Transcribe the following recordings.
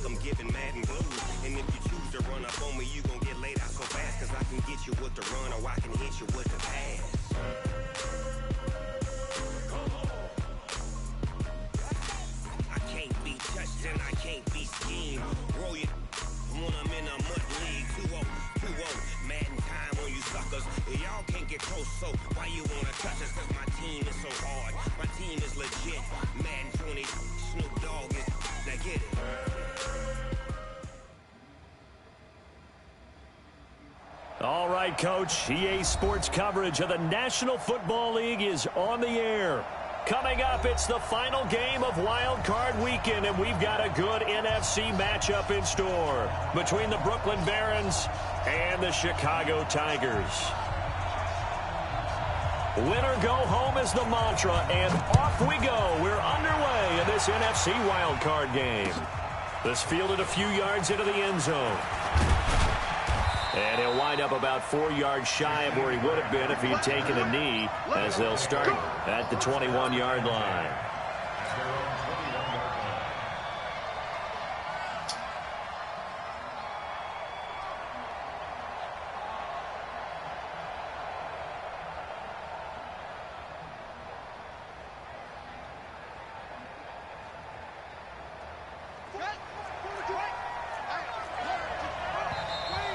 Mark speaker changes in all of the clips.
Speaker 1: I'm giving Madden blues. And if you choose to run up on me, you gon' get laid out so fast. Cause I can get you with the run or I can hit you with the pass. I can't be touched and I can't be schemed. Roll you when I'm in a mud league. 2-0, 2-0, Madden time on you suckers. Y'all can't get close, so why you wanna touch us? Cause my team is so hard. My team is legit. Madden 20, Snoop Dogg is. Now get it.
Speaker 2: All right, Coach. EA Sports coverage of the National Football League is on the air. Coming up, it's the final game of Wild Card Weekend, and we've got a good NFC matchup in store between the Brooklyn Barons and the Chicago Tigers. Winner go home is the mantra, and off we go. We're underway in this NFC Wild Card game. This fielded a few yards into the end zone. And he'll wind up about 4 yards shy of where he would have been if he'd taken a knee, as they'll start at the 21-yard line.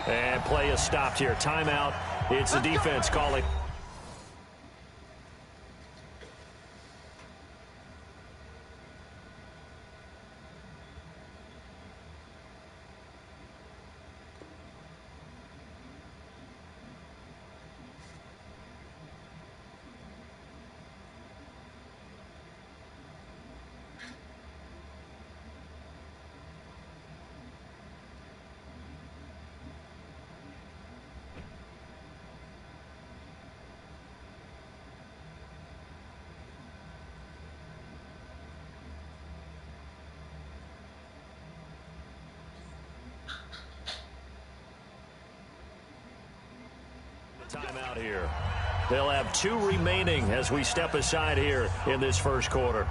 Speaker 2: And play is stopped here. Timeout. It's the defense calling. Timeout here. They'll have 2 remaining as we step aside here in this first quarter.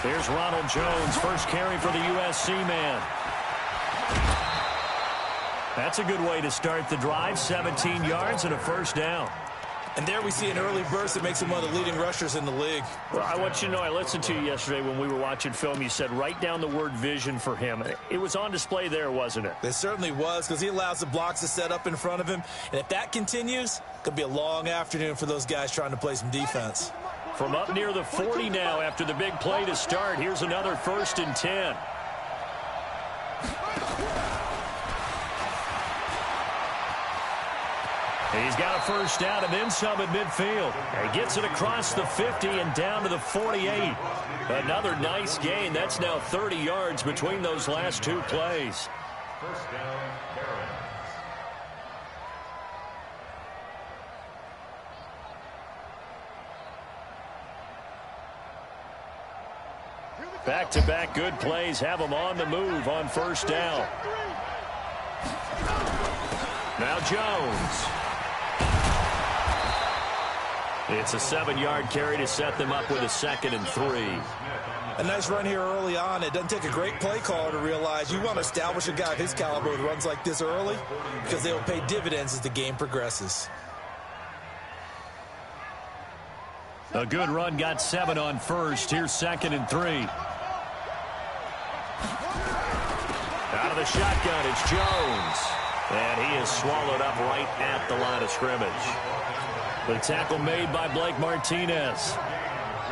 Speaker 2: Here's Ronald Jones, first carry for the USC man. That's a good way to start the drive, 17 yards and a first down.
Speaker 3: And there we see an early burst that makes him one of the leading rushers in the league.
Speaker 2: Well, I want you to know, I listened to you yesterday when we were watching film. You said write down the word vision for him. It was on display there, wasn't it?
Speaker 3: It certainly was, because he allows the blocks to set up in front of him. And if that continues, it could be a long afternoon for those guys trying to play some defense.
Speaker 2: From up near the 40 now after the big play to start. Here's another 1st and 10. He's got a first down and then some at midfield. He gets it across the 50 and down to the 48. Another nice gain. That's now 30 yards between those last 2 plays.
Speaker 4: First down, Barons.
Speaker 2: Back-to-back good plays have them on the move on first down. Now Jones. It's a 7-yard carry to set them up with a 2nd and 3.
Speaker 3: A nice run here early on. It doesn't take a great play caller to realize you want to establish a guy of his caliber with runs like this early because they will pay dividends as the game progresses.
Speaker 2: A good run got 7 on first. Here's 2nd and 3. Out of the shotgun, it's Jones. And he is swallowed up right at the line of scrimmage. The tackle made by Blake Martinez.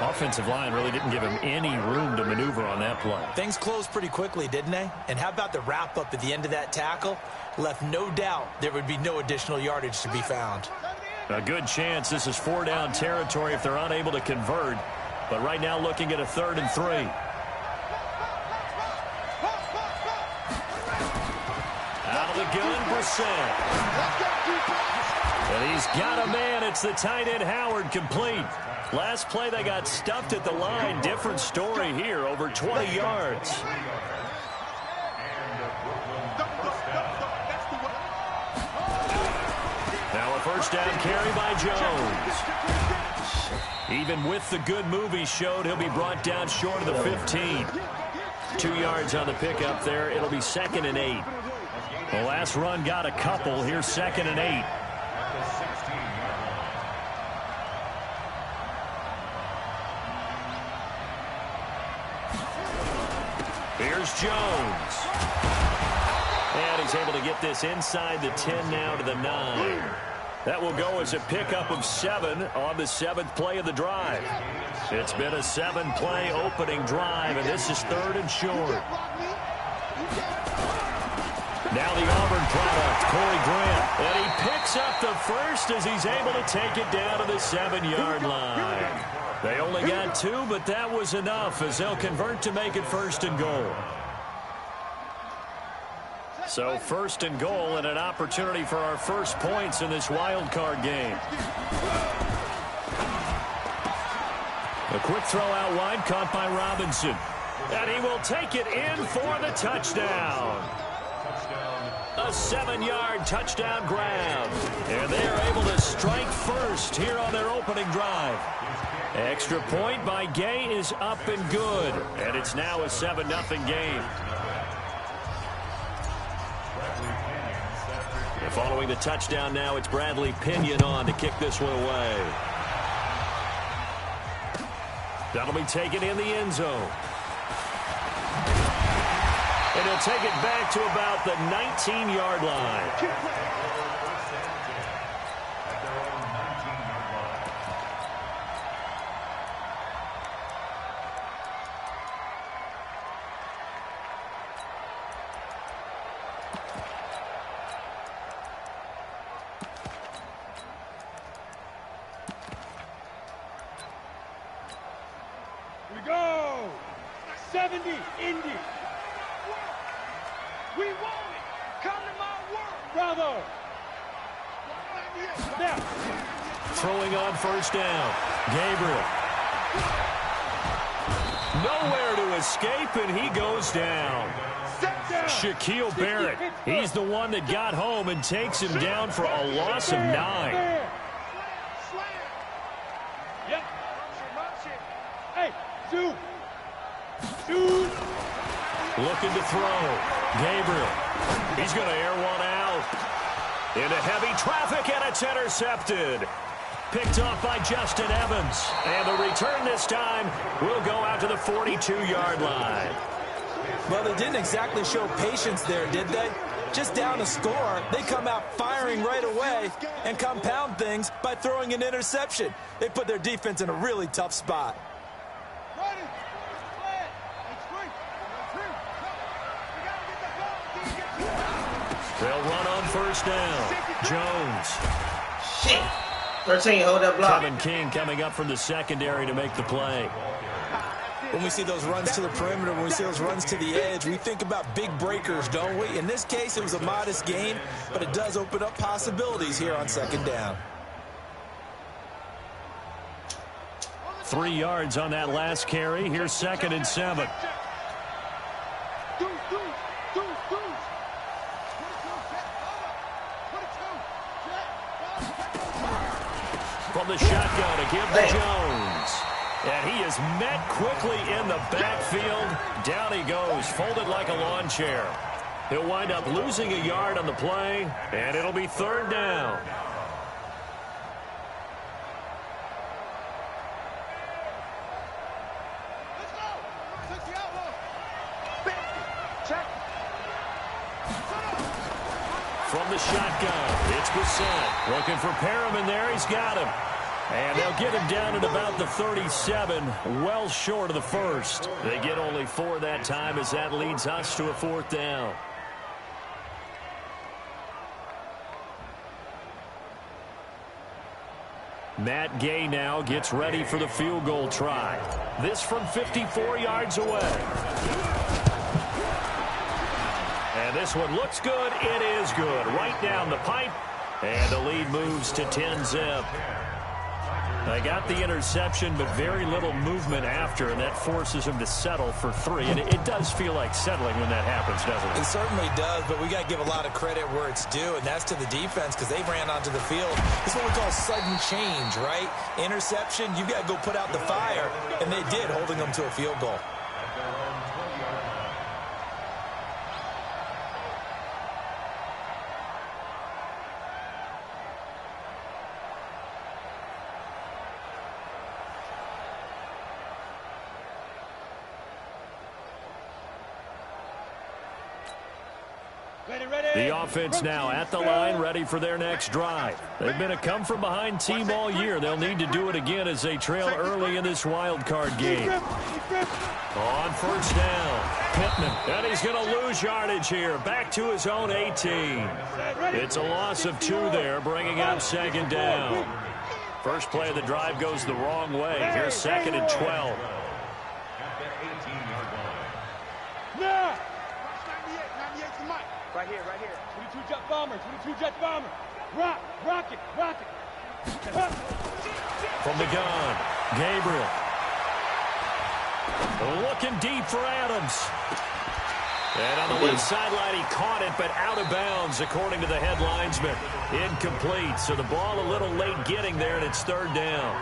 Speaker 2: Offensive line really didn't give him any room to maneuver on that play.
Speaker 3: Things closed pretty quickly, didn't they? And how about the wrap-up at the end of that tackle? Left no doubt there would be no additional yardage to be found.
Speaker 2: A good chance this is 4-down territory if they're unable to convert. But right now looking at a 3rd and 3. Out of the gun, Brissett. And he's got a man. It's the tight end, Howard, complete. Last play, they got stuffed at the line. Different story here, over 20 yards. Now a 1st down carry by Jones. Even with the good move he showed, he'll be brought down short of the 15. 2 yards on the pickup there. It'll be 2nd and 8. The last run got a couple. Here's 2nd and 8. Here's Jones. And he's able to get this inside the 10 now to the 9. That will go as a pickup of 7 on the 7th play of the drive. It's been a 7-play opening drive, and this is 3rd and short. Now the Auburn product, Corey Grant. And he picks up the first as he's able to take it down to the 7-yard line. They only got 2, but that was enough as they'll convert to make it 1st and goal. So 1st and goal and an opportunity for our first points in this wild card game. A quick throw out wide caught by Robinson. And he will take it in for the touchdown. A 7-yard touchdown grab. And they are able to strike first here on their opening drive. Extra point by Gay is up and good. And it's now a 7-0 game. Following the touchdown now, it's Bradley Pinion on to kick this one away. That'll be taken in the end zone. And he'll take it back to about the 19-yard line.
Speaker 5: Go! 70, Indy. We want it. Come to my work, brother. Now.
Speaker 2: Throwing on 1st down. Gabriel. Nowhere to escape, and he goes down. Shaquille Barrett. He's the one that got home and takes him down for a loss of 9.
Speaker 5: Yep. Hey. Shoot.
Speaker 2: Looking to throw. Gabriel. He's going to air one out. Into heavy traffic, and it's intercepted. Picked off by Justin Evans. And the return this time will go out to the 42-yard line.
Speaker 3: Well, they didn't exactly show patience there, did they? Just down a score, they come out firing right away and compound things by throwing an interception. They put their defense in a really tough spot.
Speaker 2: They'll run on 1st down. Jones.
Speaker 6: Shit. 13, hold that block.
Speaker 2: Kevin King coming up from the secondary to make the play.
Speaker 3: When we see those runs to the perimeter, when we see those runs to the edge, we think about big breakers, don't we? In this case, it was a modest gain, but it does open up possibilities here on 2nd down.
Speaker 2: 3 yards on that last carry. Here's 2nd and 7. from the shotgun to give to Jones. And he is met quickly in the backfield. Down he goes, folded like a lawn chair. He'll wind up losing a yard on the play, and it'll be 3rd down. From the shotgun, it's Brissett. Looking for Perriman there. He's got him. And they'll get him down at about the 37, well short of the first. They get only 4 that time as that leads us to a 4th down. Matt Gay now gets ready for the field goal try. This from 54 yards away. And this one looks good. It is good. Right down the pipe. And the lead moves to 10-zip. They got the interception, but very little movement after, and that forces him to settle for 3. And it does feel like settling when that happens, doesn't it?
Speaker 3: It certainly does, but we got to give a lot of credit where it's due, and that's to the defense because they ran onto the field. It's what we call sudden change, right? Interception, you got to go put out the fire, and they did, holding them to a field goal.
Speaker 2: The offense now at the line, ready for their next drive. They've been a come-from-behind team all year. They'll need to do it again as they trail early in this wild card game. On 1st down, Pittman, and he's going to lose yardage here. Back to his own 18. It's a loss of 2 there, bringing up 2nd down. First play of the drive goes the wrong way. Here's 2nd and 12.
Speaker 5: Right here. 22 Jet Bomber, 22 Jet Bomber. Rocket.
Speaker 2: From the gun, Gabriel. Looking deep for Adams. And on the left sideline, he caught it, but out of bounds, according to the head linesman. Incomplete, so the ball a little late getting there, and it's 3rd down.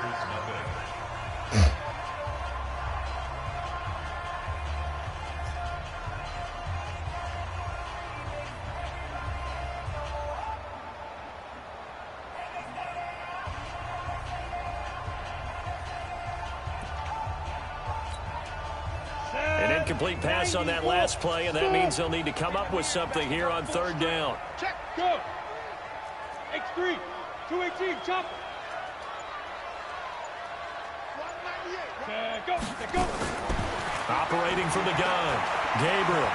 Speaker 2: Incomplete pass on that last play, and that means they'll need to come up with something here on 3rd down.
Speaker 5: Check, go. X3, 218, chop. Go.
Speaker 2: Operating from the gun, Gabriel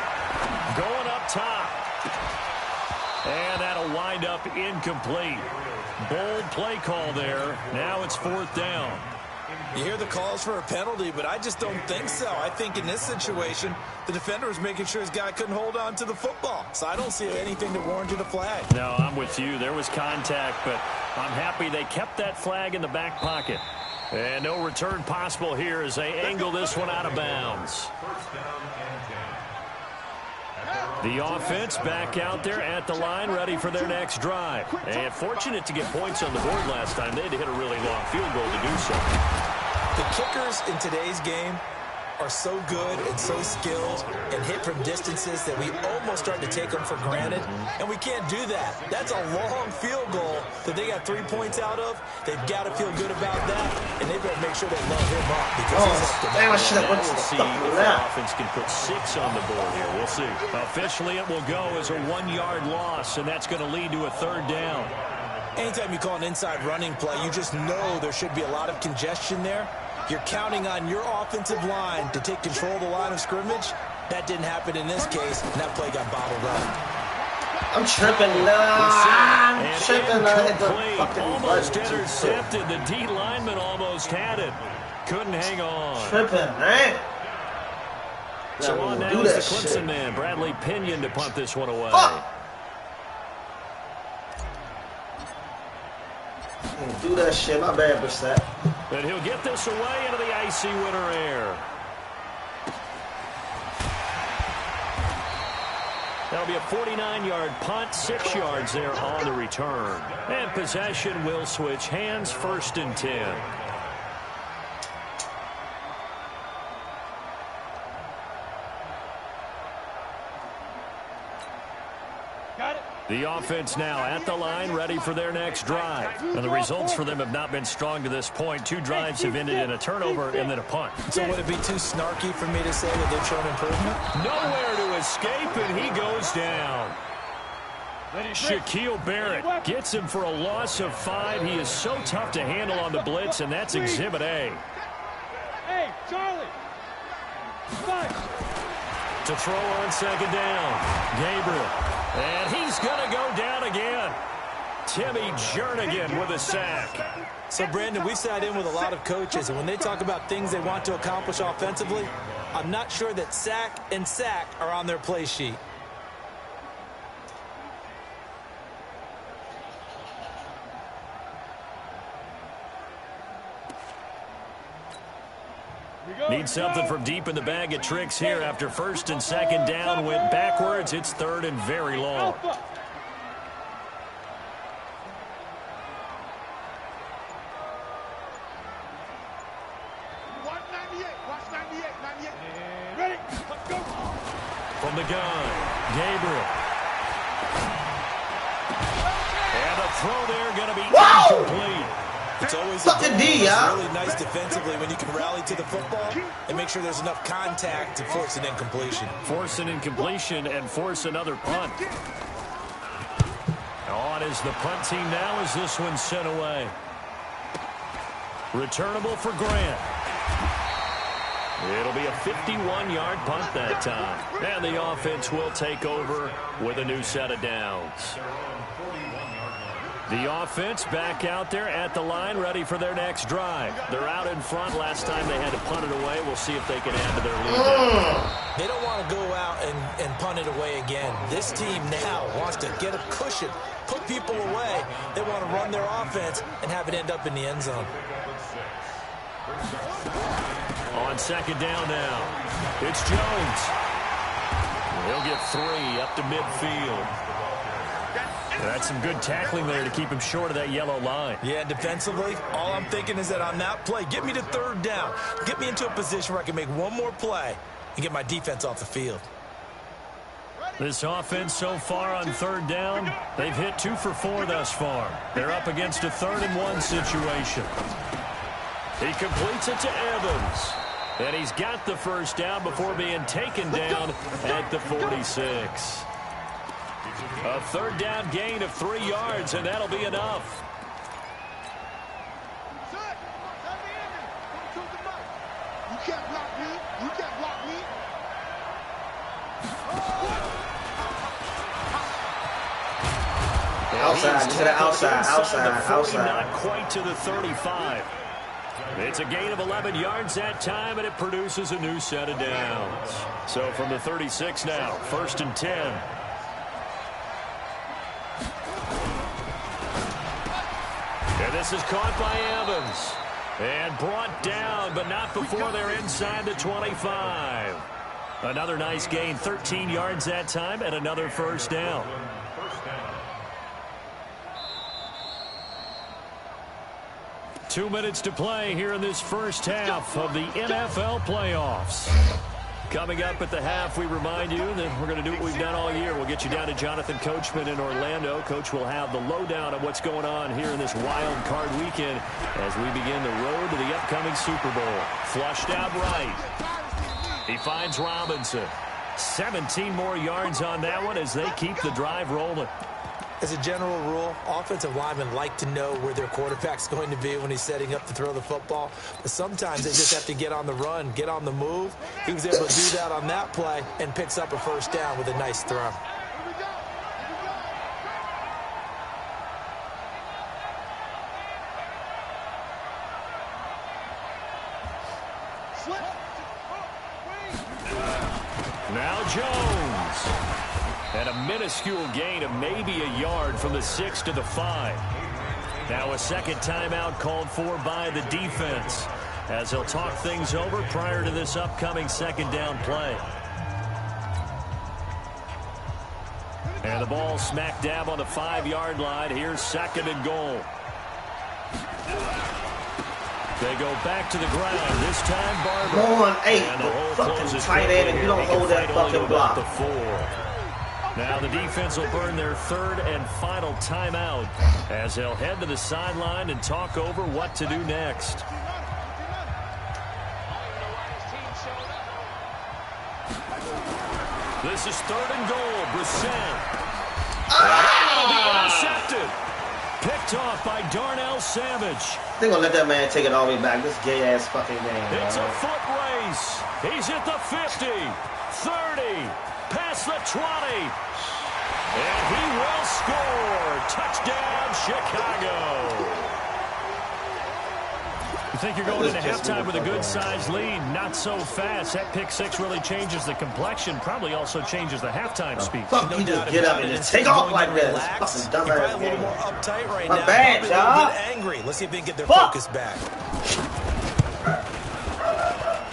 Speaker 2: going up top. And that'll wind up incomplete. Bold play call there. Now it's 4th down.
Speaker 3: You hear the calls for a penalty, but I just don't think so. I think in this situation, the defender was making sure his guy couldn't hold on to the football. So I don't see anything that warranted a flag.
Speaker 2: No, I'm with you. There was contact, but I'm happy they kept that flag in the back pocket. And no return possible here as they angle this one out of bounds. The offense back out there at the line, ready for their next drive. And fortunate to get points on the board last time. They had to hit a really long field goal to do so.
Speaker 3: The kickers in today's game are so good and so skilled and hit from distances that we almost start to take them for granted, and we can't do that. That's a long field goal that they got 3 points out of. They've got to feel good about that, and they better make sure they load him up because he's up to
Speaker 6: damn, I should have went to
Speaker 2: We'll
Speaker 6: the
Speaker 2: see
Speaker 6: fucking
Speaker 2: if the
Speaker 6: left.
Speaker 2: offense can put 6 on the board here. We'll see. Officially, it will go as a 1-yard loss, and that's going to lead to a 3rd down.
Speaker 3: Anytime you call an inside running play, you just know there should be a lot of congestion there. You're counting on your offensive line to take control of the line of scrimmage. That didn't happen in this case, and that play got bottled up.
Speaker 6: I'm tripping. I'm tripping. I hit the fucking
Speaker 2: Almost
Speaker 6: button.
Speaker 2: intercepted. The D lineman almost had it. Couldn't hang on.
Speaker 6: Tripping, man.
Speaker 2: So on now
Speaker 6: do
Speaker 2: is
Speaker 6: that
Speaker 2: the Clemson
Speaker 6: shit.
Speaker 2: man, Bradley Pinion, to punt this one away.
Speaker 6: Fuck! Do that shit. My bad, Brissett.
Speaker 2: And he'll get this away into the icy winter air. That'll be a 49-yard punt, 6 yards there on the return. And possession will switch hands, 1st and 10. The offense now at the line, ready for their next drive. And the results for them have not been strong to this point. 2 drives have ended in a turnover and then a punt.
Speaker 3: So would it be too snarky for me to say that they've shown improvement?
Speaker 2: Nowhere to escape, and he goes down. Shaquille Barrett gets him for a loss of 5. He is so tough to handle on the blitz, and that's Exhibit A.
Speaker 5: Hey, Charlie.
Speaker 2: To throw on 2nd down. Gabriel. And he's going to go down again. Timmy Jernigan with a sack.
Speaker 3: So, Brandon, we've sat in with a lot of coaches, and when they talk about things they want to accomplish offensively, I'm not sure that sack and sack are on their play sheet.
Speaker 2: Need something from deep in the bag of tricks here after 1st and 2nd down went backwards. It's 3rd and very long. From the gun, Gabriel. And a throw there going to be incomplete.
Speaker 3: It's always really nice defensively when you can rally to the football and make sure there's enough contact to force an incompletion.
Speaker 2: Force an incompletion and force another punt. On is the punt team now as this one's sent away. Returnable for Grant. It'll be a 51-yard punt that time. And the offense will take over with a new set of downs. The offense back out there at the line, ready for their next drive. They're out in front. Last time they had to punt it away. We'll see if they can add to their lead.
Speaker 3: They don't want to go out and punt it away again. This team now wants to get a cushion, put people away. They want to run their offense and have it end up in the end zone.
Speaker 2: On 2nd down now, it's Jones. He'll get 3 up to midfield. That's some good tackling there to keep him short of that yellow line.
Speaker 3: Yeah, defensively, all I'm thinking is that on that play, get me to 3rd down. Get me into a position where I can make one more play and get my defense off the field.
Speaker 2: This offense so far on 3rd down, they've hit 2 for 4 thus far. They're up against a 3rd and 1 situation. He completes it to Evans. And he's got the 1st down before being taken down at the 46. A 3rd down gain of 3 yards, and that'll be enough.
Speaker 7: You can't block me. You can't block me.
Speaker 6: Outside, to the outside.
Speaker 2: Not quite to the 35. It's a gain of 11 yards that time, and it produces a new set of downs. So from the 36 now, 1st and 10. And this is caught by Evans. And brought down, but not before they're inside the 25. Another nice gain, 13 yards that time, and another 1st down. Two minutes to play here in this first half of the NFL playoffs. Coming up at the half, we remind you that we're going to do what we've done all year. We'll get you down to Jonathan Coachman in Orlando. Coach will have the lowdown of what's going on here in this wild card weekend as we begin the road to the upcoming Super Bowl. Flushed out right. He finds Robinson. 17 more yards on that one as they keep the drive rolling.
Speaker 3: As a general rule, offensive linemen like to know where their quarterback's going to be when he's setting up to throw the football. But sometimes they just have to get on the run, get on the move. He was able to do that on that play and picks up a 1st down with a nice throw.
Speaker 2: Now Jones. And a minuscule gain of maybe a yard from the 6 to the 5. Now a 2nd timeout called for by the defense as they'll talk things over prior to this upcoming 2nd down play. And the ball smack dab on the 5-yard line. Here's 2nd and goal. They go back to the ground. This time, Barber.
Speaker 6: Go on 8, the fucking tight end, and you don't hold that fucking block.
Speaker 2: The 4. Now the defense will burn their 3rd and final timeout as they'll head to the sideline and talk over what to do next. This is 3rd and goal. Brissett. Intercepted. Picked off by Darnell Savage.
Speaker 6: They're going to let that man take it all the way back. This gay-ass fucking game.
Speaker 2: It's a foot race. He's at the 50, 30, past the 20. And he will score. Touchdown, Chicago. You think you're going into halftime with a good-sized lead? Not so fast. That pick 6 really changes the complexion. Probably also changes the halftime speed.
Speaker 6: Fuck, you just get up and just take off like that. Fucking dumbass
Speaker 3: a little more uptight right
Speaker 6: now.
Speaker 3: now.
Speaker 6: Bad,
Speaker 3: a little bit angry. Let's see if they can get their focus back.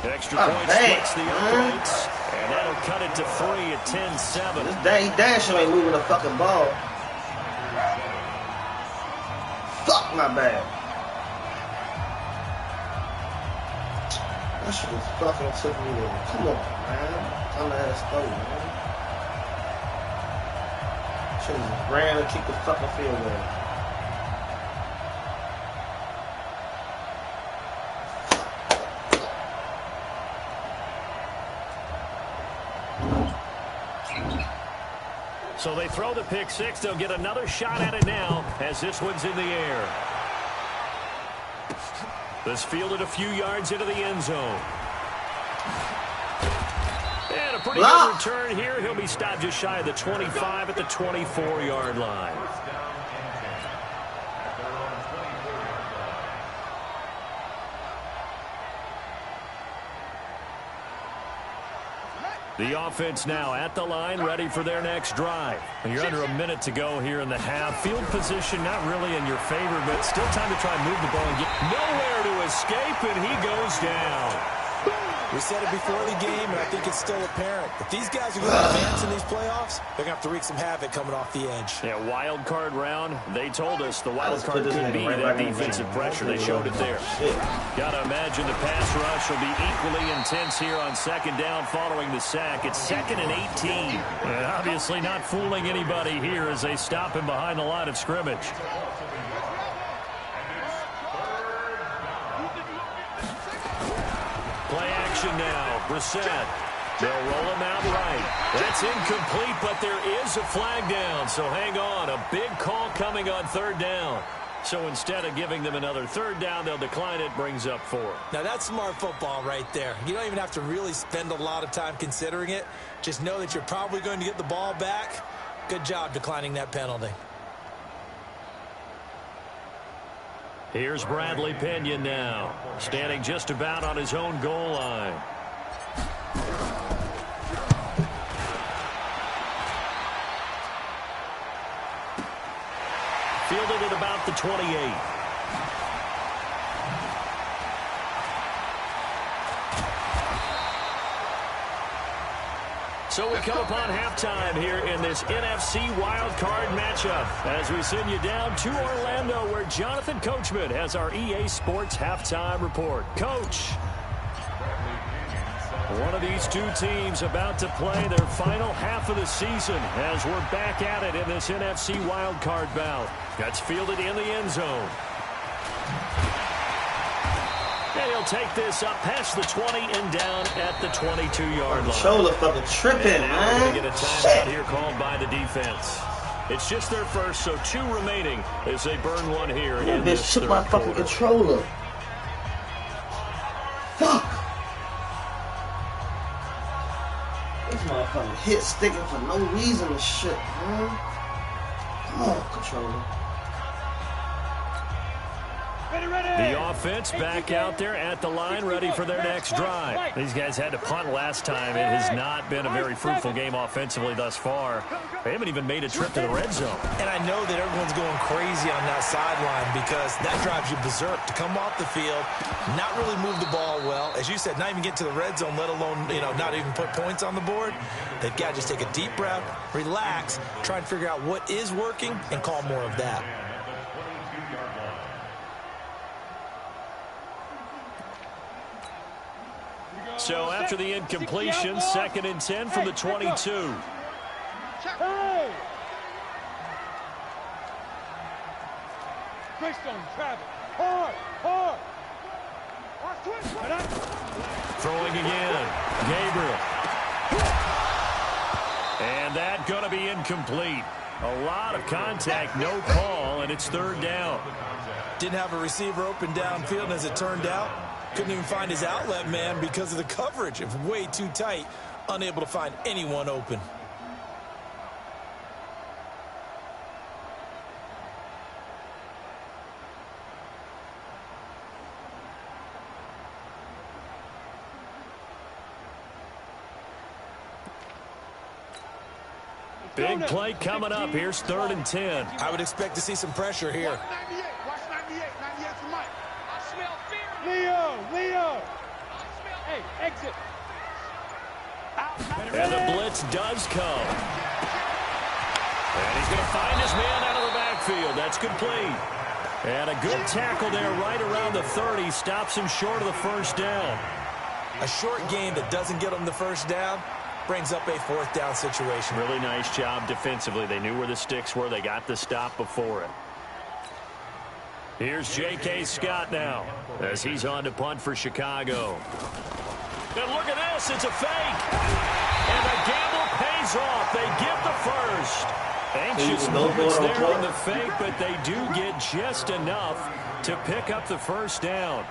Speaker 2: Extra point splits the uprights. And that'll cut it to 3 at 10-7.
Speaker 6: He damn sure ain't moving the fucking ball. Fuck my bad. That shit is fucking took me in. Come on, man. Time to ass throw, man. Shit just ran and kicked the fucking field goal.
Speaker 2: So they throw the pick 6. They'll get another shot at it now as this one's in the air. This fielded a few yards into the end zone. And a pretty good return here. He'll be stopped just shy of the 25 at the 24-yard line. The offense now at the line, ready for their next drive. And you're under a minute to go here in the half. Field position not really in your favor, but still time to try and move the ball and get nowhere to escape, and he goes down.
Speaker 3: We said it before the game, and I think it's still apparent. If these guys are going to advance in these playoffs, they're going to have to wreak some havoc coming off the edge.
Speaker 2: Yeah, wild card round. They told us the wild card could be that defensive pressure. They showed it there. Got to imagine the pass rush will be equally intense here on 2nd down following the sack. It's 2nd and 18. And obviously not fooling anybody here as they stop him behind the line of scrimmage. Play action now. Brissett. They'll roll him out right. That's incomplete, but there is a flag down. So hang on. A big call coming on 3rd down. So instead of giving them another 3rd down, they'll decline it. Brings up 4.
Speaker 3: Now that's smart football right there. You don't even have to really spend a lot of time considering it. Just know that you're probably going to get the ball back. Good job declining that penalty.
Speaker 2: Here's Bradley Pinion now, standing just about on his own goal line. Fielded at about the 28. So we come upon halftime here in this NFC wildcard matchup as we send you down to Orlando where Jonathan Coachman has our EA Sports halftime report. Coach, one of these two teams about to play their final half of the season as we're back at it in this NFC wildcard bout. That's fielded in the end zone. And he'll take this up past the 20 and down at the 22-yard line.
Speaker 6: Shoulder fucking tripping, man.
Speaker 2: We're going to get a timeout here called by the defense. It's just their first, so 2 remaining as they burn one here in this third
Speaker 6: my fucking
Speaker 2: quarter.
Speaker 6: controller. Fuck. This motherfucking hit sticking for no reason and shit, man. Come on, controller.
Speaker 2: The offense back out there at the line, ready for their next drive. These guys had to punt last time. It has not been a very fruitful game offensively thus far. They haven't even made a trip to the red zone.
Speaker 3: And I know that everyone's going crazy on that sideline because that drives you berserk to come off the field, not really move the ball well. As you said, not even get to the red zone, let alone, not even put points on the board. They've got to just take a deep breath, relax, try and figure out what is working and call more of that.
Speaker 2: So after the incompletion, 2nd and 10 from the 22.
Speaker 5: Hey! Greystone, Travis. Hard, hard.
Speaker 2: Throwing again. Gabriel. And that going to be incomplete. A lot of contact, no call, and it's 3rd down.
Speaker 3: Didn't have a receiver open downfield, and as it turned out, couldn't even find his outlet man because of the coverage. It was way too tight, unable to find anyone open.
Speaker 2: Big play coming up. Here's 3rd and 10.
Speaker 3: I would expect to see some pressure here.
Speaker 7: Watch 98 for Mike.
Speaker 5: I smell fear. Leo. Hey, exit.
Speaker 2: And the blitz does come. And he's going to find his man out of the backfield. That's complete. And a good tackle there right around the 30. Stops him short of the 1st down.
Speaker 3: A short game that doesn't get him the 1st down brings up a 4th down situation.
Speaker 2: Really nice job defensively. They knew where the sticks were. They got the stop before it. Here's J.K. Scott now as he's on to punt for Chicago. And look at this. It's a fake. And the gamble pays off. They get the 1st. Anxious movements there on the fake, but they do get just enough to pick up the 1st down.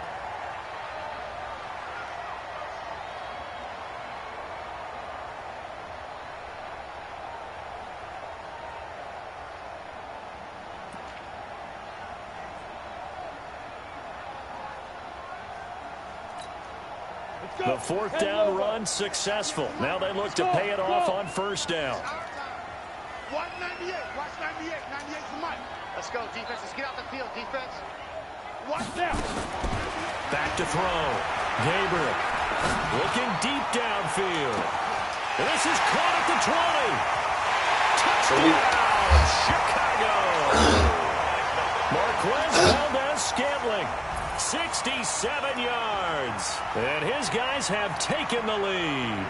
Speaker 2: The 4th down run successful. Now they look to pay it off on 1st down.
Speaker 7: Watch 98. Watch 98. 98 for Mike.
Speaker 8: Let's go, defense. Let's get out the field, defense.
Speaker 7: Watch now.
Speaker 2: Back to throw. Gabriel looking deep downfield. And this is caught at the 20. Touchdown, Chicago. Marquez Valdez-Scantling. 67 yards. And his guys have taken the lead.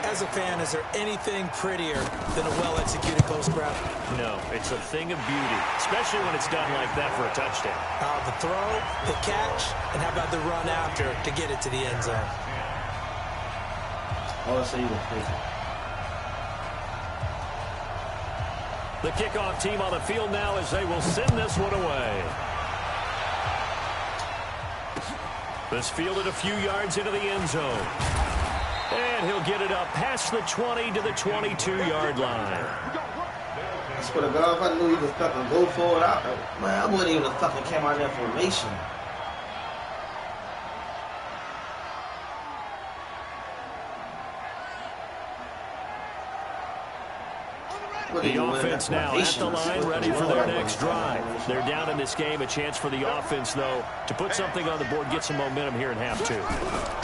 Speaker 3: As a fan, is there anything prettier than a well-executed post route?
Speaker 2: No, it's a thing of beauty, especially when it's done like that for a touchdown.
Speaker 3: The throw, the catch, and how about the run after to get it to the end zone?
Speaker 2: The kickoff team on the field now as they will send this one away. This fielded a few yards into the end zone. And he'll get it up past the 20 to the 22-yard line.
Speaker 6: I swear to God, if I knew he was fucking go for it, I wouldn't even have fucking came out of that formation.
Speaker 2: The offense now at the line, ready for their next drive. They're down in this game. A chance for the offense, though, to put something on the board, get some momentum here in half 2.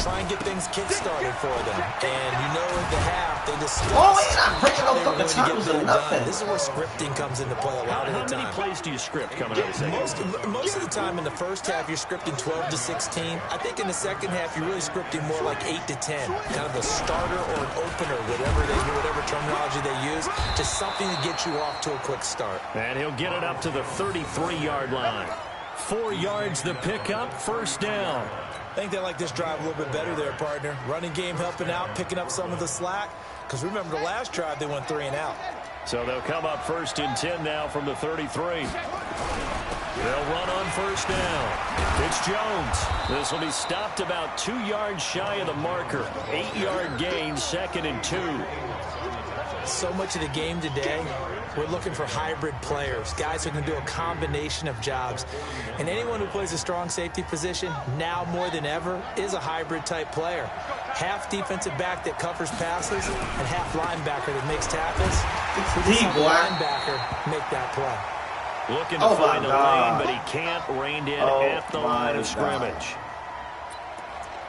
Speaker 3: Try and get things kick-started for them. And you know in the half, they discussed
Speaker 6: not breaking
Speaker 3: how
Speaker 6: no
Speaker 3: they were going
Speaker 6: fucking
Speaker 3: to get
Speaker 6: times or
Speaker 3: that
Speaker 6: nothing.
Speaker 3: done. This is where scripting comes into play a lot of the time.
Speaker 2: How many plays do you script coming out of the second?
Speaker 3: Most of the time in the first half, you're scripting 12 to 16. I think in the second half, you're really scripting more like 8 to 10. Kind of a starter or an opener, whatever terminology they use, just something to get you off to a quick start.
Speaker 2: And he'll get it up to the 33-yard line. 4 yards the pickup, 1st down.
Speaker 3: I think they like this drive a little bit better there, partner. Running game helping out, picking up some of the slack. Because remember, the last drive, they went 3 and out.
Speaker 2: So they'll come up 1st and 10 now from the 33. They'll run on 1st down. It's Jones. This will be stopped about 2 yards shy of the marker. 8-yard gain, 2nd and 2.
Speaker 3: So much of the game today We're looking for hybrid players, guys who can do a combination of jobs. And anyone who plays a strong safety position, now more than ever, is a hybrid-type player. Half defensive back that covers passes and half linebacker that makes tackles. Linebacker make that play.
Speaker 2: Looking to find a lane, but he can't rein in at the line of scrimmage.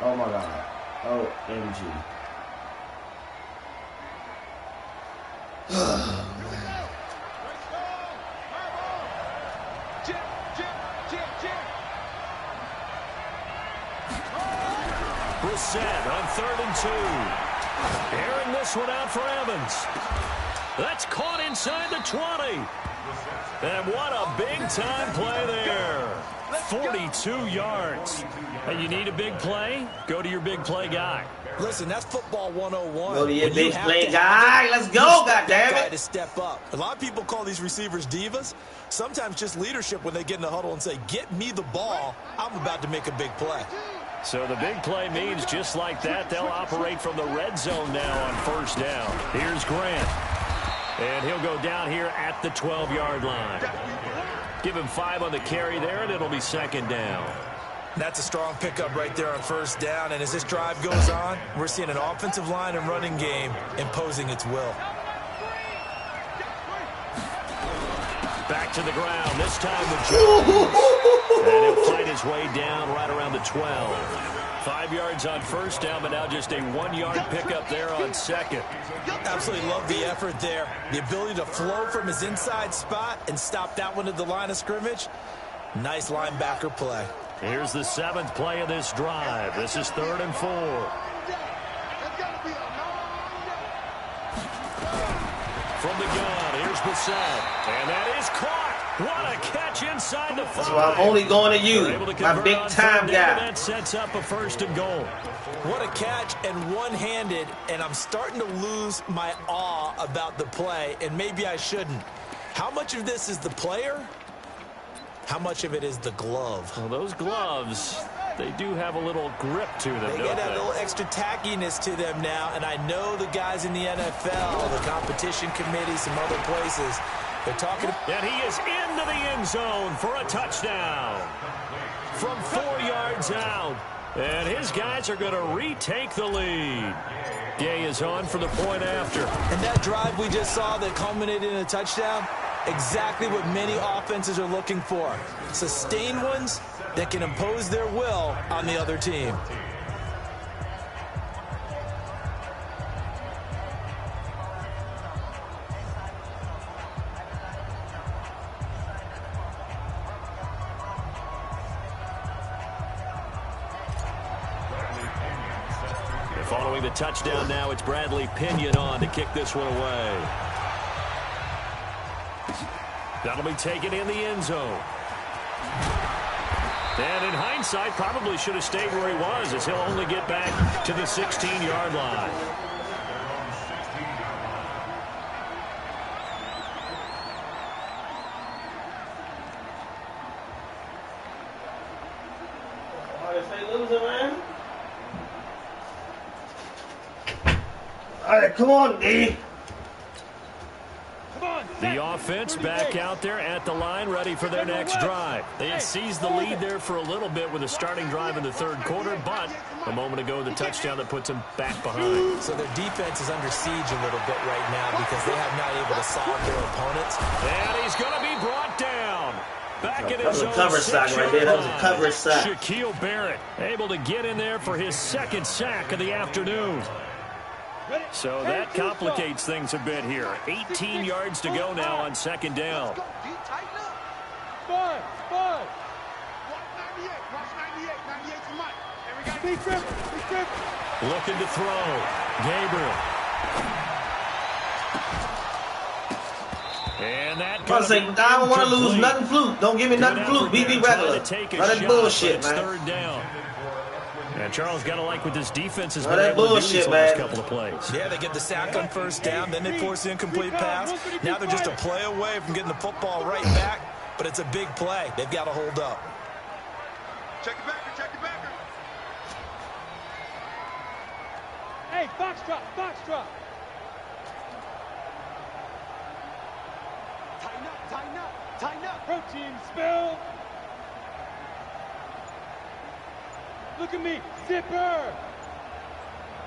Speaker 6: Oh, my God. OMG.
Speaker 2: Brissett on 3rd and 2. Airing this one out for Evans. That's caught inside the 20. And what a big-time play there. 42 yards. And you need a big play? Go to your big play guy.
Speaker 3: Listen, that's football 101.
Speaker 6: Go to your big play guy. Let's go, goddammit.
Speaker 3: To step up. A lot of people call these receivers divas. Sometimes just leadership when they get in the huddle and say, get me the ball. I'm about to make a big play.
Speaker 2: So the big play means just like that, they'll operate from the red zone now on 1st down. Here's Grant. And he'll go down here at the 12-yard line. Give him 5 on the carry there, and it'll be 2nd down.
Speaker 3: That's a strong pickup right there on 1st down. And as this drive goes on, we're seeing an offensive line and running game imposing its will.
Speaker 2: Back to the ground, this time with Jones. And he'll fight his way down right around the 12. 5 yards on 1st down, but now just a 1-yard pickup there on 2nd.
Speaker 3: Absolutely love the effort there. The ability to flow from his inside spot and stop that one at the line of scrimmage. Nice linebacker play.
Speaker 2: Here's the 7th play of this drive. This is 3rd and 4. From the gun, here's Brissett. And that is caught. What a catch inside the 5.
Speaker 6: That's why I'm only going to you, my big-time guy.
Speaker 2: That sets up a 1st and goal.
Speaker 3: What a catch and one-handed, and I'm starting to lose my awe about the play, and maybe I shouldn't. How much of this is the player? How much of it is the glove?
Speaker 2: Well, those gloves, they do have a little grip to them,
Speaker 3: They get a little extra tackiness to them now, and I know the guys in the NFL, the competition committee, some other places, they're talking.
Speaker 2: And he is into the end zone for a touchdown from 4 yards out. And his guys are going to retake the lead. Gay is on for the point after.
Speaker 3: And that drive we just saw that culminated in a touchdown, exactly what many offenses are looking for. Sustained ones that can impose their will on the other team.
Speaker 2: Following the touchdown now, it's Bradley Pinion on to kick this one away. That'll be taken in the end zone. And in hindsight, probably should have stayed where he was, as he'll only get back to the 16-yard line.
Speaker 6: All right, come on, D.
Speaker 2: The offense back out there at the line, ready for their next drive. They had seized the lead there for a little bit with a starting drive in the 3rd quarter, but a moment ago, the touchdown that puts them back behind.
Speaker 3: So their defense is under siege a little bit right now because they have not able to solve their opponents.
Speaker 2: And he's going to be brought down. Back in his own
Speaker 6: coverage sack right there. That was a coverage sack.
Speaker 2: Shaquille Barrett able to get in there for his 2nd sack of the afternoon. So that complicates things a bit here. 18 yards to go now on 2nd down. Looking to throw. Gabriel. And that
Speaker 6: I don't want to lose nothing fluke. Don't give me nothing fluke. Be regular. Run that bullshit, man.
Speaker 2: 3rd down. And Charles got to like what this defense has
Speaker 6: been
Speaker 2: able to do
Speaker 6: bullshit,
Speaker 2: these
Speaker 6: man.
Speaker 2: last couple of plays.
Speaker 3: Yeah, they get the sack on 1st down, then they force the incomplete pass. Now they're just a play away from getting the football right back, but it's a big play. They've got to hold up.
Speaker 7: Check it back, check it back.
Speaker 5: Hey, box drop, box drop.
Speaker 8: Tighten up. Tighten up.
Speaker 5: Protein spill. Look at me. Zipper.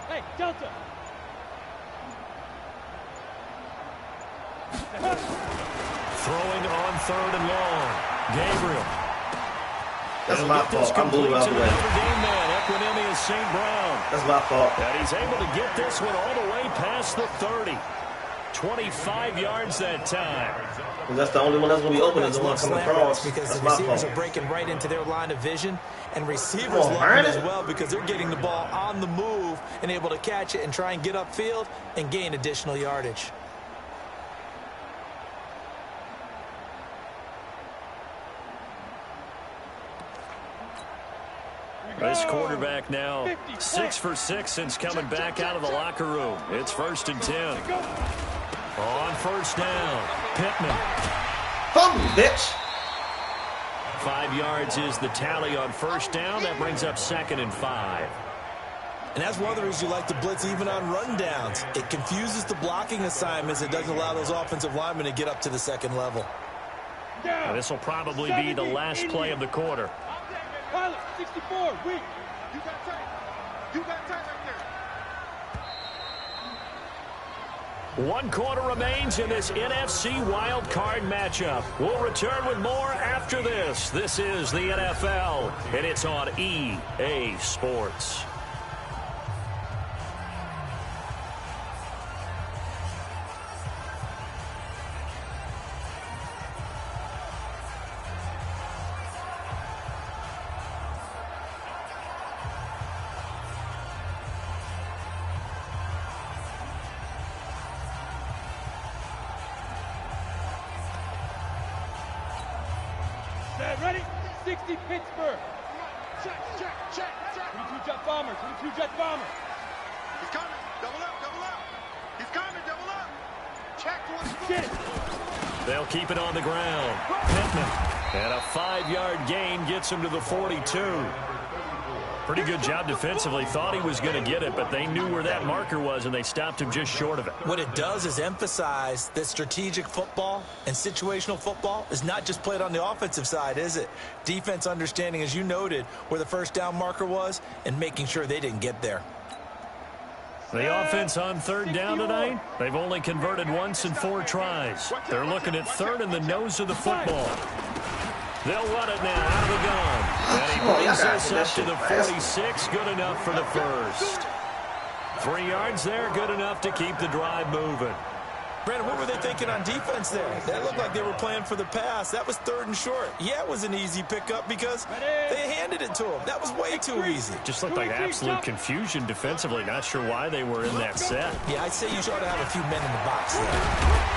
Speaker 5: Hey, Delta.
Speaker 2: Throwing on 3rd and long. Gabriel.
Speaker 6: That's my fault. I'm moving out the way.
Speaker 2: Equanimous St. Brown.
Speaker 6: That's my fault.
Speaker 2: And he's able to get this one all the way past the 30. 25 yards that time.
Speaker 6: Because that's the only one that's going to be open is the one coming across.
Speaker 3: Because
Speaker 6: That's
Speaker 3: the
Speaker 6: my
Speaker 3: receivers
Speaker 6: fault.
Speaker 3: are breaking right into their line of vision, and receivers
Speaker 6: Come on,
Speaker 3: love it as
Speaker 6: Vernon.
Speaker 3: well because they're getting the ball on the move and able to catch it and try and get upfield and gain additional yardage.
Speaker 2: This quarterback now 6 for 6 since coming back out of the locker room. It's 1st and 10. On 1st down, Pittman.
Speaker 6: Fumble, bitch.
Speaker 2: 5 yards is the tally on 1st down. That brings up 2nd and 5.
Speaker 3: And that's one of the reasons you like to blitz even on rundowns. It confuses the blocking assignments. It doesn't allow those offensive linemen to get up to the 2nd level.
Speaker 2: Now, this will probably be the last play of the quarter.
Speaker 5: Pilot, 64, weak.
Speaker 7: You got tight. You got tight right there.
Speaker 2: 1 quarter remains in this NFC Wild Card matchup. We'll return with more after this. This is the NFL, and it's on EA Sports.
Speaker 5: Ready? 60 Pittsburgh.
Speaker 7: Check, check, check, check.
Speaker 5: 22 Jet Bomber, 22 Jet Bomber.
Speaker 7: He's coming. Double up, double up. He's coming, double up. Check one.
Speaker 5: Get it.
Speaker 2: They'll keep it on the ground. Pittman. And a 5-yard gain gets him to the 42. Pretty good job defensively. Thought he was going to get it, but they knew where that marker was, and they stopped him just short of it.
Speaker 3: What it does is emphasize that strategic football and situational football is not just played on the offensive side, is it? Defense understanding, as you noted, where the 1st down marker was and making sure they didn't get there.
Speaker 2: The offense on 3rd down tonight, they've only converted once in 4 tries. They're looking at 3rd in the nose of the football. They'll run it now out of the gun. And he brings us up to the 46. Good enough for the 1st. 3 yards there, good enough to keep the drive moving.
Speaker 3: Brandon, what were they thinking on defense there? That looked like they were playing for the pass. That was 3rd and short. Yeah, it was an easy pickup because they handed it to him. That was way too easy.
Speaker 2: Just looked like absolute confusion defensively. Not sure why they were in that set.
Speaker 3: Yeah, I'd say you ought to have a few men in the box there.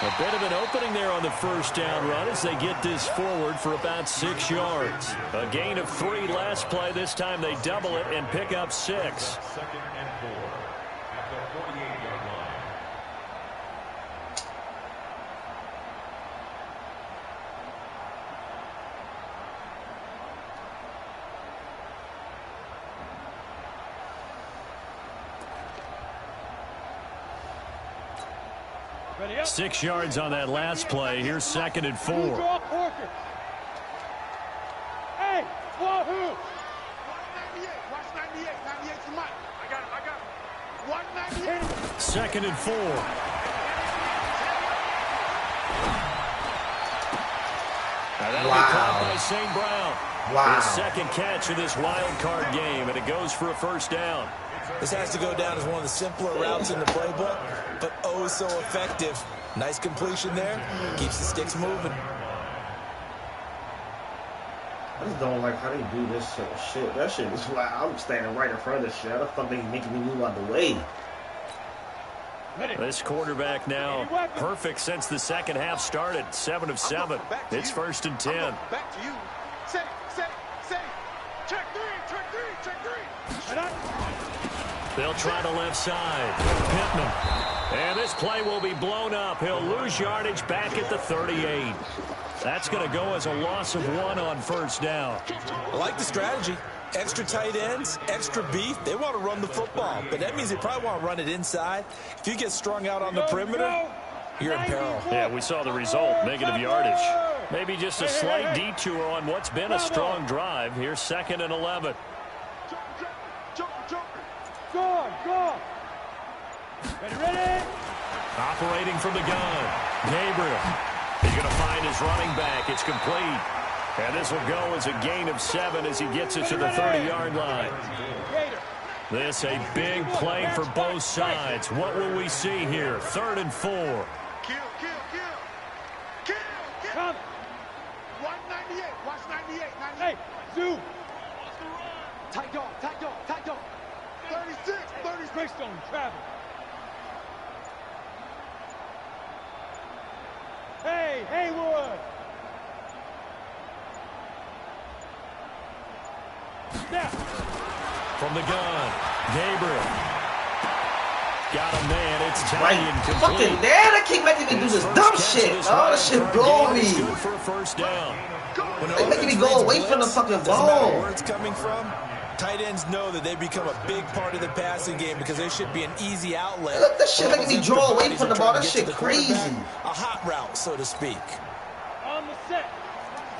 Speaker 2: A bit of an opening there on the 1st down run as they get this forward for about 6 yards. A gain of 3 last play. This time they double it and pick up 6.
Speaker 4: 2nd and 4 at the 48-yard line.
Speaker 5: Ready up.
Speaker 2: 6 yards on that last play. Here's 2nd and 4.
Speaker 5: Draw Porker. Hey, Wahoo!
Speaker 7: 198. Watch 98. 98 for Mike. I got him. I got him. 198.
Speaker 2: 2nd and 4. Now that'll be caught by St. Brown.
Speaker 6: Wow.
Speaker 2: His 2nd catch of this wild card game, and it goes for a 1st down.
Speaker 3: This has to go down as one of the simpler routes in the playbook, but oh so effective. Nice completion there. Keeps the sticks moving.
Speaker 6: I just don't like how they do this shit. That shit is wild. I'm standing right in front of this shit. How the fuck they making me move out the way?
Speaker 2: This quarterback now perfect since the 2nd half started. 7 of 7. It's 1st and 10.
Speaker 7: Back to you. Say, check 3, check 3, check 3.
Speaker 2: They'll try the left side. Pittman. And this play will be blown up. He'll lose yardage back at the 38. That's going to go as a loss of 1 on 1st down.
Speaker 3: I like the strategy. Extra tight ends, extra beef. They want to run the football, but that means they probably want to run it inside. If you get strung out on the perimeter, you're in peril.
Speaker 2: Yeah, we saw the result, negative yardage. Maybe just a slight detour on what's been a strong drive. Here's 2nd and 11.
Speaker 5: Go. Ready?
Speaker 2: Operating from the gun. Gabriel. He's going to find his running back. It's complete. And this will go as a gain of 7 as he gets it to the 30-yard line. This a big play for both sides. What will we see here? 3rd and 4.
Speaker 7: Kill.
Speaker 5: Come.
Speaker 7: 198. Watch 98.
Speaker 5: Hey, Zoo.
Speaker 8: Tight dog.
Speaker 7: 36.
Speaker 5: Greystone, travel. Hey, Haywood. Snap.
Speaker 2: From the gun, Gabriel. Got a man. It's
Speaker 6: Right.
Speaker 2: Italian complete.
Speaker 6: Fucking damn, I keep making me do this dumb shit. Oh, this shit blow me.
Speaker 2: Good for a first down.
Speaker 6: They making me go away from the fucking
Speaker 3: Doesn't matter
Speaker 6: ball.
Speaker 3: where it's coming from. Tight ends know that they become a big part of the passing game because they should be an easy outlet.
Speaker 6: Look, this shit
Speaker 3: for
Speaker 6: making me
Speaker 3: those
Speaker 6: draw away
Speaker 3: bodies
Speaker 6: from the
Speaker 3: are
Speaker 6: ball.
Speaker 3: trying
Speaker 6: This
Speaker 3: to get
Speaker 6: shit
Speaker 3: to the quarterback.
Speaker 6: crazy.
Speaker 3: A hot route, so to speak.
Speaker 5: On the set.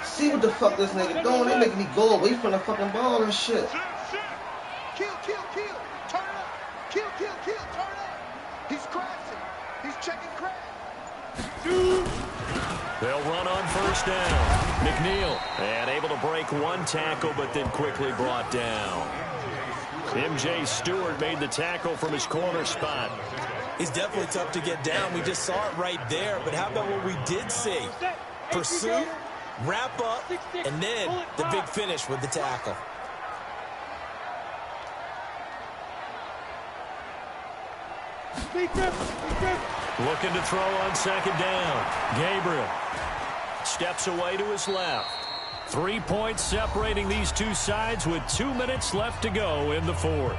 Speaker 6: See what the fuck this nigga doing? They making me go away from the fucking ball and shit.
Speaker 7: Kill. Turn it up. Kill. Turn it up. He's crashing. He's checking crash.
Speaker 2: They'll run on first down. McNeil, and able to break one tackle, but then quickly brought down. M.J. Stewart made the tackle from his corner spot.
Speaker 3: He's definitely tough to get down. We just saw it right there. But how about what we did see? Pursuit, wrap up, and then the big finish with the tackle.
Speaker 2: Looking to throw on 2nd down. Gabriel steps away to his left. 3 points separating these two sides with 2 minutes left to go in the 4th.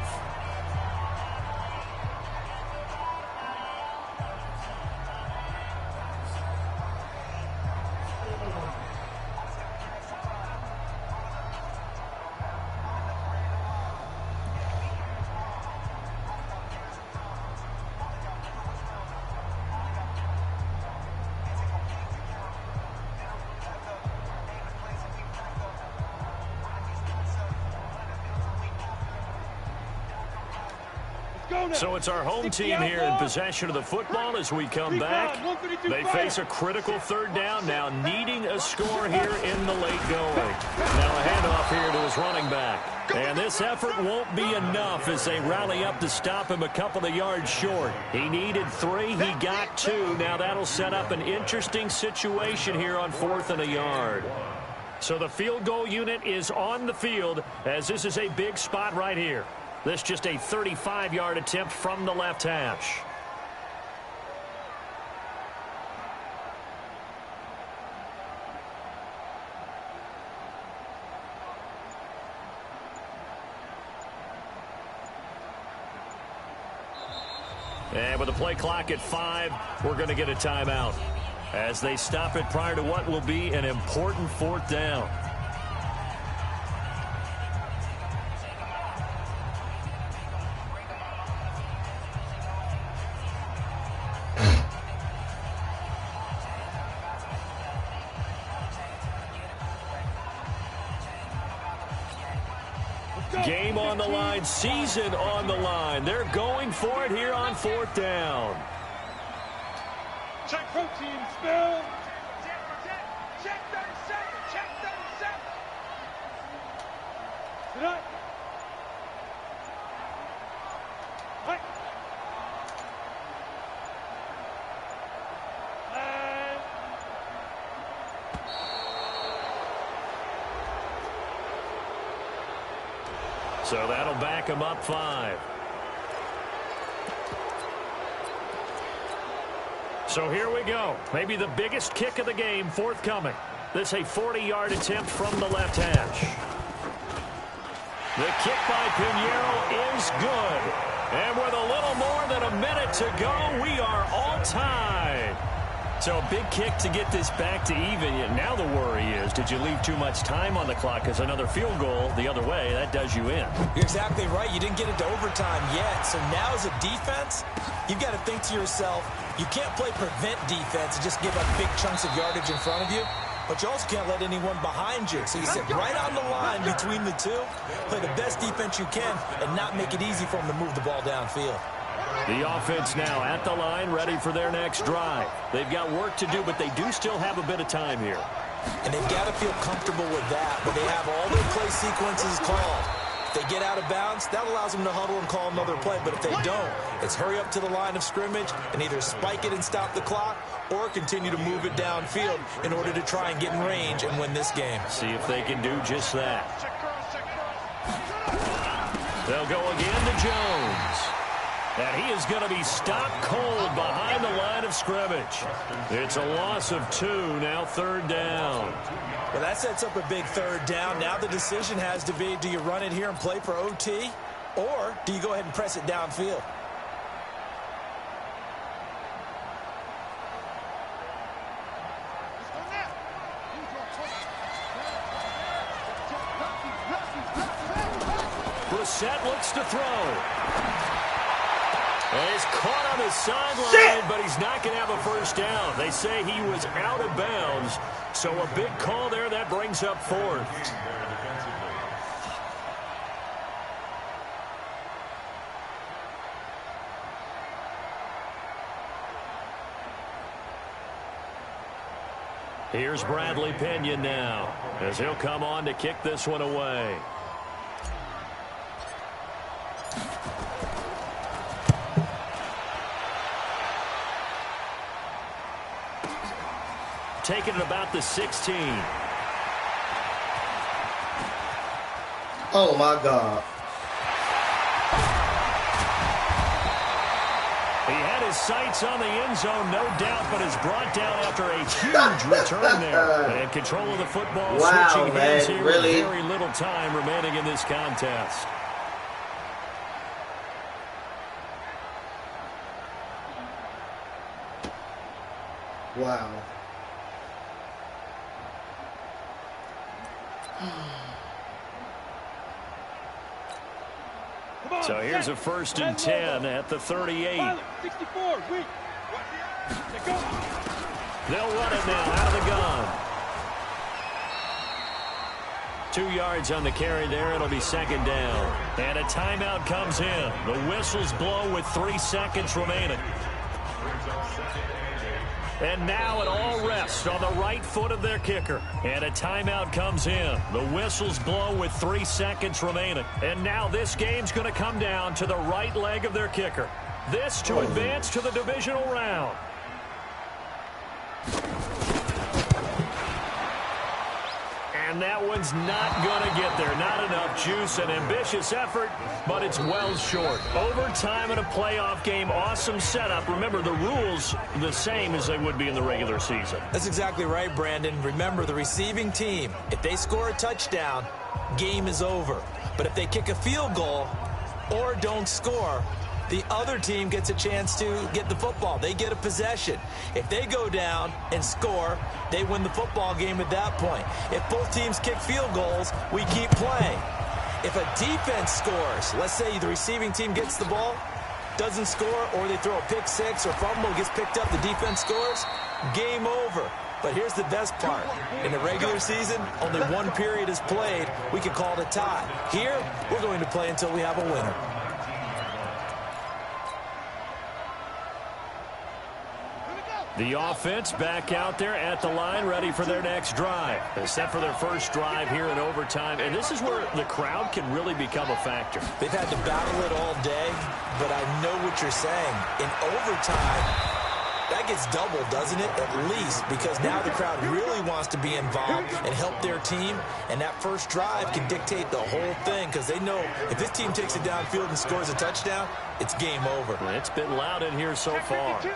Speaker 2: So it's our home team here in possession of the football as we come back. They face a critical 3rd down now, needing a score here in the late going. Now a handoff here to his running back. And this effort won't be enough as they rally up to stop him a couple of yards short. He needed 3, he got 2. Now that'll set up an interesting situation here on 4th and a yard. So the field goal unit is on the field as this is a big spot right here. This just a 35-yard attempt from the left hash. And with the play clock at 5, we're going to get a timeout as they stop it prior to what will be an important 4th down. Game on the line, season on the line. They're going for it here on 4th down.
Speaker 5: Check protein spill.
Speaker 7: Check 37. Check 37.
Speaker 5: Sit up. Right. And
Speaker 2: so that'll back him up 5. So here we go. Maybe the biggest kick of the game forthcoming. This a 40-yard attempt from the left hash. The kick by Pinheiro is good. And with a little more than a minute to go, we are all tied. So a big kick to get this back to even. Now the worry is, did you leave too much time on the clock? Because another field goal the other way, that does you in.
Speaker 3: You're exactly right. You didn't get into overtime yet. So now as a defense, you've got to think to yourself, you can't play prevent defense and just give up big chunks of yardage in front of you. But you also can't let anyone behind you. So you sit right on the line between the two, play the best defense you can, and not make it easy for them to move the ball downfield.
Speaker 2: The offense now at the line, ready for their next drive. They've got work to do, but they do still have a bit of time here.
Speaker 3: And they've got to feel comfortable with that, but they have all their play sequences called. If they get out of bounds, that allows them to huddle and call another play. But if they don't, it's hurry up to the line of scrimmage and either spike it and stop the clock or continue to move it downfield in order to try and get in range and win this game.
Speaker 2: See if they can do just that. They'll go again to Jones. And he is going to be stopped cold behind the line of scrimmage. It's a loss of 2, now 3rd down.
Speaker 3: Well, that sets up a big 3rd down. Now the decision has to be, do you run it here and play for OT, or do you go ahead and press it downfield?
Speaker 2: Brissett looks to throw. And he's caught on the sideline, but he's not going to have a first down. They say he was out of bounds, so a big call there. That brings up 4th. Here's Bradley Pinion now, as he'll come on to kick this one away. Taking it about the 16.
Speaker 6: Oh, my God.
Speaker 2: He had his sights on the end zone, no doubt, but is brought down after a huge return there. And control of the football, switching hands here with very little time remaining in this contest.
Speaker 6: Wow.
Speaker 2: So here's a 1st and 10 at the 38.
Speaker 5: 64, weak.
Speaker 2: They'll run it now out of the gun. 2 yards on the carry there. It'll be 2nd down. And a timeout comes in. The whistles blow with 3 seconds remaining. And now it all rests on the right foot of their kicker. And a timeout comes in. The whistles blow with 3 seconds remaining. And now this game's going to come down to the right leg of their kicker. This to advance to the divisional round. And that one's not going to get there. Not enough juice. An ambitious effort, but it's well short. Overtime in a playoff game. Awesome setup. Remember, the rules the same as they would be in the regular season.
Speaker 3: That's exactly right, Brandon. Remember, the receiving team, if they score a touchdown, game is over. But if they kick a field goal or don't score, the other team gets a chance to get the football. They get a possession. If they go down and score, they win the football game at that point. If both teams kick field goals, we keep playing. If a defense scores, let's say the receiving team gets the ball, doesn't score, or they throw a pick six or fumble, gets picked up, the defense scores, game over. But here's the best part. In the regular season, only 1 period is played. We can call it a tie. Here, we're going to play until we have a winner.
Speaker 2: The offense back out there at the line, ready for their next drive. They're set for their first drive here in overtime, and this is where the crowd can really become a factor.
Speaker 3: They've had to battle it all day, but I know what you're saying. In overtime, that gets doubled, doesn't it? At least, because now the crowd really wants to be involved and help their team, and that first drive can dictate the whole thing, because they know if this team takes it downfield and scores a touchdown, it's game over.
Speaker 2: It's been loud in here so far.
Speaker 7: Check.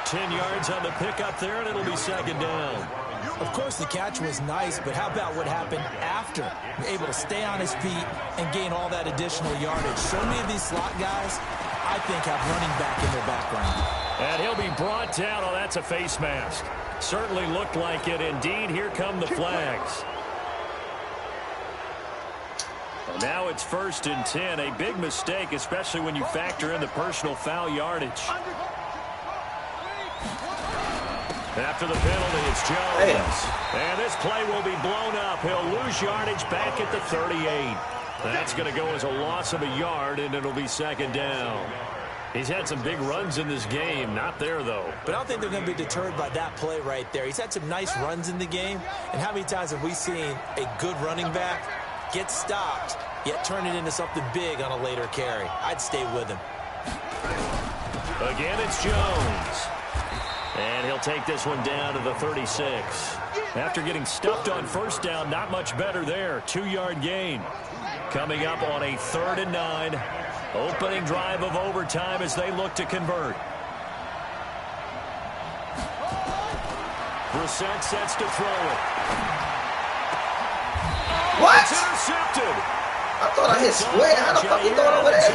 Speaker 2: 10 yards on the pickup there, and it'll be 2nd down.
Speaker 3: Of course, the catch was nice, but how about what happened after? Able to stay on his feet and gain all that additional yardage. So many of these slot guys, I think, have running back in their background.
Speaker 2: And he'll be brought down. Oh, that's a face mask. Certainly looked like it. Indeed, here come the flags. Now it's 1st and 10. A big mistake, especially when you factor in the personal foul yardage. After the penalty, it's Jones. And this play will be blown up. He'll lose yardage back at the 38. That's going to go as a loss of a yard, and it'll be 2nd down. He's had some big runs in this game. Not there, though.
Speaker 3: But I don't think they're going to be deterred by that play right there. He's had some nice runs in the game. And how many times have we seen a good running back get stopped, yet turn it into something big on a later carry? I'd stay with him.
Speaker 2: Again, it's Jones. And he'll take this one down to the 36. After getting stuffed on 1st down, not much better there. 2-yard gain. Coming up on a 3rd and 9. Opening drive of overtime as they look to convert. Brissett sets to throw it.
Speaker 6: What?
Speaker 2: It's intercepted.
Speaker 6: I thought I hit square. How the fuck you going over there?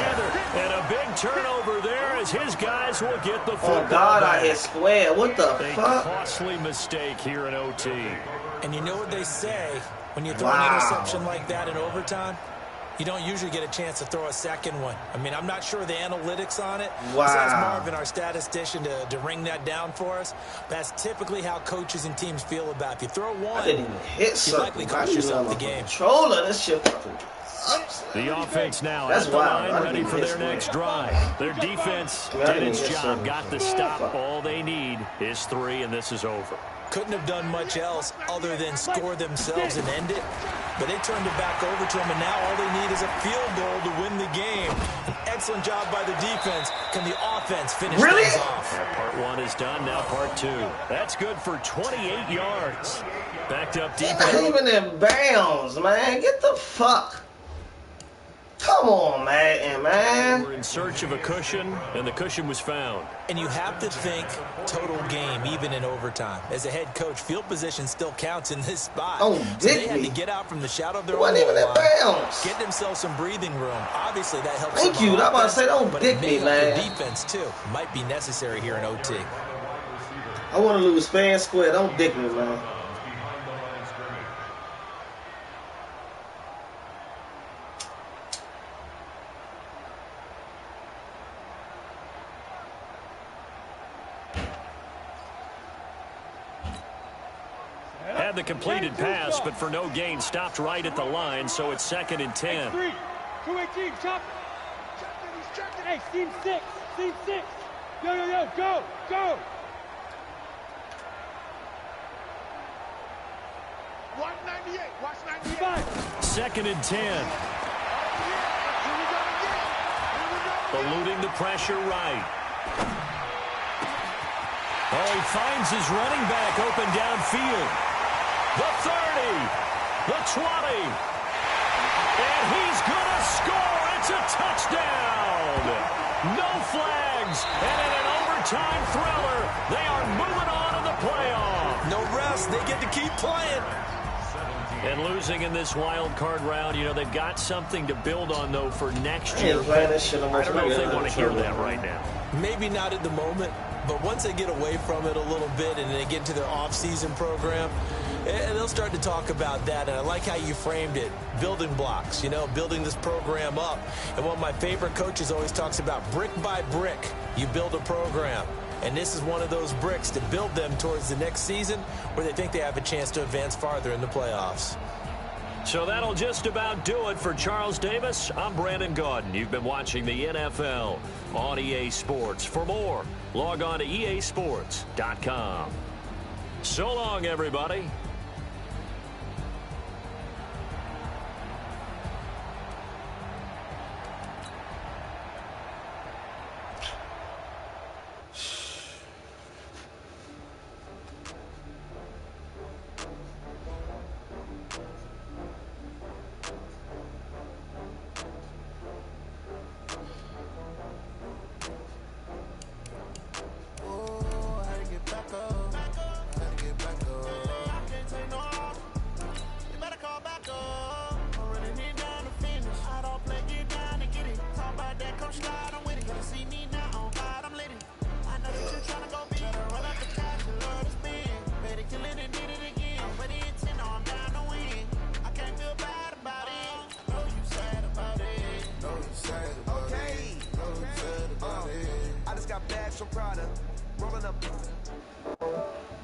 Speaker 2: And a big turnover there as his guys will get the football.
Speaker 6: Oh, God,
Speaker 2: back.
Speaker 6: I hit square. What the
Speaker 2: A
Speaker 6: fuck?
Speaker 2: costly mistake here in OT.
Speaker 3: And you know what they say, when you throw an interception like that in overtime, you don't usually get a chance to throw a second one. I mean, I'm not sure of the analytics on it.
Speaker 6: Wow.
Speaker 3: Besides Marvin, our statistician, to ring that down for us. That's typically how coaches and teams feel about it. If you throw one,
Speaker 6: I didn't even hit
Speaker 3: you
Speaker 6: something.
Speaker 3: likely cost yourself the game.
Speaker 6: Controller, this shit fucking.
Speaker 2: The offense now
Speaker 6: That's
Speaker 2: at the
Speaker 6: wild.
Speaker 2: line, ready for their next drive. Their defense did its job, got the stop. All they need is 3, and this is over.
Speaker 3: Couldn't have done much else other than score themselves and end it. But they turned it back over to them, and now all they need is a field goal to win the game. An excellent job by the defense. Can the offense finish things off?
Speaker 2: Yeah, part 1 is done, now part 2. That's good for 28 yards. Backed up deep.
Speaker 6: Not even in bounds, man. Get the fuck. Come on, man.
Speaker 2: We're in search of a cushion, and the cushion was found.
Speaker 3: And you have to think total game, even in overtime. As a head coach, field position still counts in this spot.
Speaker 6: Oh,
Speaker 3: so they had to get out from the shadow of their own
Speaker 6: wasn't even in bounds.
Speaker 3: Get themselves some breathing room. Obviously, that helps.
Speaker 6: Thank you. I'm about to say, don't dick me, man.
Speaker 3: Defense too might be necessary here in OT.
Speaker 6: I want to lose fair and square. Don't dick me, man.
Speaker 2: Had the completed pass, but for no gain, stopped right at the line, so it's 2nd and 10.
Speaker 5: 2-18, chop. Hey, team 6. Team 6. Yo, go.
Speaker 7: 198. Watch 98.
Speaker 2: 2nd and 10. Eluding the pressure right. Oh, he finds his running back open downfield. The 30, the 20, and he's going to score. It's a touchdown. No flags, and in an overtime thriller, they are moving on to the playoff.
Speaker 3: No rest. They get to keep playing.
Speaker 2: And losing in this wild card round, you know, they've got something to build on, though, for next year.
Speaker 6: I
Speaker 2: don't know if they want to hear that right now.
Speaker 3: Maybe not at the moment, but once they get away from it a little bit and they get into their off-season program, and they'll start to talk about that. And I like how you framed it, building blocks, you know, building this program up. And one of my favorite coaches always talks about brick by brick, you build a program. And this is one of those bricks to build them towards the next season where they think they have a chance to advance farther in the playoffs.
Speaker 2: So that'll just about do it for Charles Davis. I'm Brandon Gaudin. You've been watching the NFL on EA Sports. For more, log on to easports.com. So long, everybody.
Speaker 9: Oh, I had to get back up. I'm sliding with it. Gonna see me now on God, I'm lit. I know that you're trying to go big. Run up the cash, your love is big. Better kill it and did it again. But it's in, I'm down to win. I can't feel bad about it. Know you sad about it. Know you sad about it. Know you sad about it. I just got bags from Prada. Rolling up.